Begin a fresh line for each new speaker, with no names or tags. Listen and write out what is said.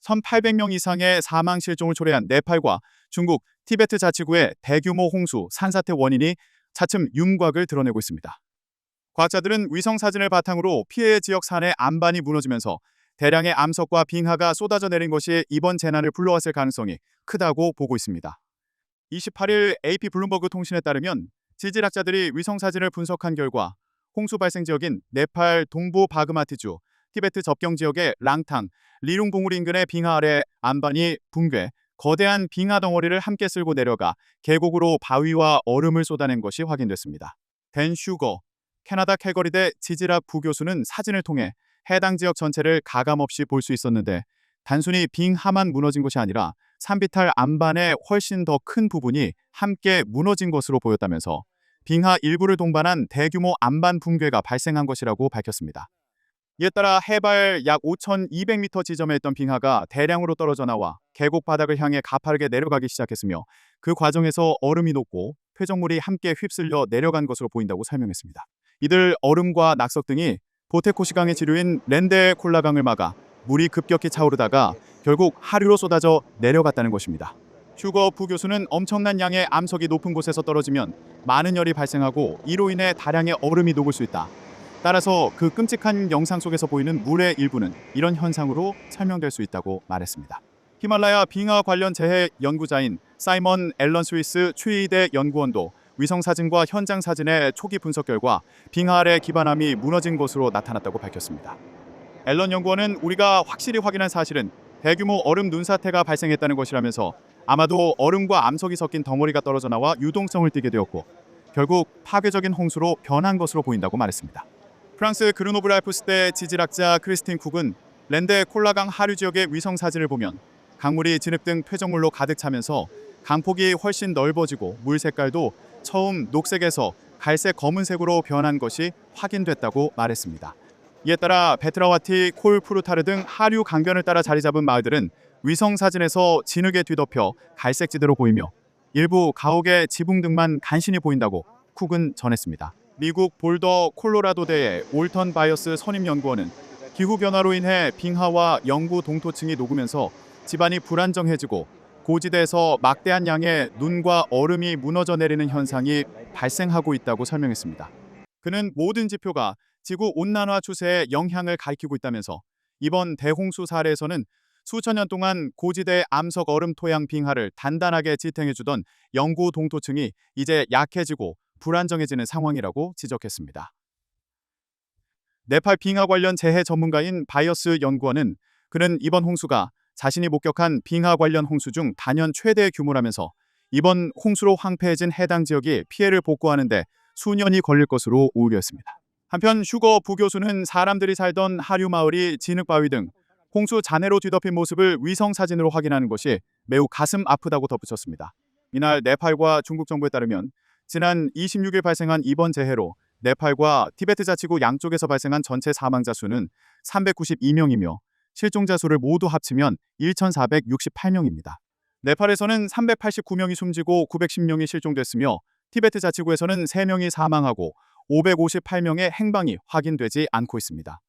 1,800명 이상의 사망 실종을 초래한 네팔과 중국 티베트 자치구의 대규모 홍수 산사태 원인이 차츰 윤곽을 드러내고 있습니다. 과학자들은 위성 사진을 바탕으로 피해 지역 산의 안반이 무너지면서 대량의 암석과 빙하가 쏟아져 내린 것이 이번 재난을 불러왔을 가능성이 크다고 보고 있습니다. 28일 AP 블룸버그 통신에 따르면 지질학자들이 위성 사진을 분석한 결과 홍수 발생 지역인 네팔 동부 바그마티주, 티베트 접경 지역의 랑탕, 리룽봉우리 인근의 빙하 아래 안반이 붕괴, 거대한 빙하 덩어리를 함께 쓸고 내려가 계곡으로 바위와 얼음을 쏟아낸 것이 확인됐습니다. 댄 슈거, 캐나다 캘거리대 지질학 부교수는 사진을 통해 해당 지역 전체를 가감없이 볼 수 있었는데 단순히 빙하만 무너진 것이 아니라 산비탈 안반의 훨씬 더 큰 부분이 함께 무너진 것으로 보였다면서 빙하 일부를 동반한 대규모 안반 붕괴가 발생한 것이라고 밝혔습니다. 이에 따라 해발 약 5,200m 지점에 있던 빙하가 대량으로 떨어져 나와 계곡 바닥을 향해 가파르게 내려가기 시작했으며 그 과정에서 얼음이 녹고 퇴적물이 함께 휩쓸려 내려간 것으로 보인다고 설명했습니다. 이들 얼음과 낙석 등이 보테코시강의 지류인 렌데 콜라강을 막아 물이 급격히 차오르다가 결국 하류로 쏟아져 내려갔다는 것입니다. 휴거 부교수는 엄청난 양의 암석이 높은 곳에서 떨어지면 많은 열이 발생하고 이로 인해 다량의 얼음이 녹을 수 있다. 따라서 그 끔찍한 영상 속에서 보이는 물의 일부는 이런 현상으로 설명될 수 있다고 말했습니다. 히말라야 빙하 관련 재해 연구자인 사이먼 앨런 스위스 추이대 연구원도 위성 사진과 현장 사진의 초기 분석 결과 빙하 아래 기반함이 무너진 것으로 나타났다고 밝혔습니다. 앨런 연구원은 우리가 확실히 확인한 사실은 대규모 얼음 눈사태가 발생했다는 것이라면서 아마도 얼음과 암석이 섞인 덩어리가 떨어져 나와 유동성을 띠게 되었고 결국 파괴적인 홍수로 변한 것으로 보인다고 말했습니다. 프랑스 그르노블 알프스대 지질학자 크리스틴 쿡은 렌데 콜라강 하류 지역의 위성 사진을 보면 강물이 진흙 등 퇴적물로 가득 차면서 강폭이 훨씬 넓어지고 물 색깔도 처음 녹색에서 갈색 검은색으로 변한 것이 확인됐다고 말했습니다. 이에 따라 베트라와티, 콜푸르타르 등 하류 강변을 따라 자리 잡은 마을들은 위성 사진에서 진흙에 뒤덮여 갈색지대로 보이며 일부 가옥의 지붕 등만 간신히 보인다고 쿡은 전했습니다. 미국 볼더 콜로라도대의 올턴 바이어스 선임연구원은 기후변화로 인해 빙하와 영구 동토층이 녹으면서 지반이 불안정해지고 고지대에서 막대한 양의 눈과 얼음이 무너져 내리는 현상이 발생하고 있다고 설명했습니다. 그는 모든 지표가 지구 온난화 추세에 영향을 가리키고 있다면서 이번 대홍수 사례에서는 수천 년 동안 고지대 암석 얼음 토양 빙하를 단단하게 지탱해주던 영구 동토층이 이제 약해지고 불안정해지는 상황이라고 지적했습니다. 네팔 빙하 관련 재해 전문가인 바이어스 연구원은 그는 이번 홍수가 자신이 목격한 빙하 관련 홍수 중 단연 최대 규모라면서 이번 홍수로 황폐해진 해당 지역이 피해를 복구하는 데 수년이 걸릴 것으로 우려했습니다. 한편 슈거 부교수는 사람들이 살던 하류 마을이 진흙바위 등 홍수 잔해로 뒤덮인 모습을 위성 사진으로 확인하는 것이 매우 가슴 아프다고 덧붙였습니다. 이날 네팔과 중국 정부에 따르면 지난 26일 발생한 이번 재해로 네팔과 티베트 자치구 양쪽에서 발생한 전체 사망자 수는 392명이며 실종자 수를 모두 합치면 1,468명입니다. 네팔에서는 389명이 숨지고 910명이 실종됐으며 티베트 자치구에서는 3명이 사망하고 558명의 행방이 확인되지 않고 있습니다.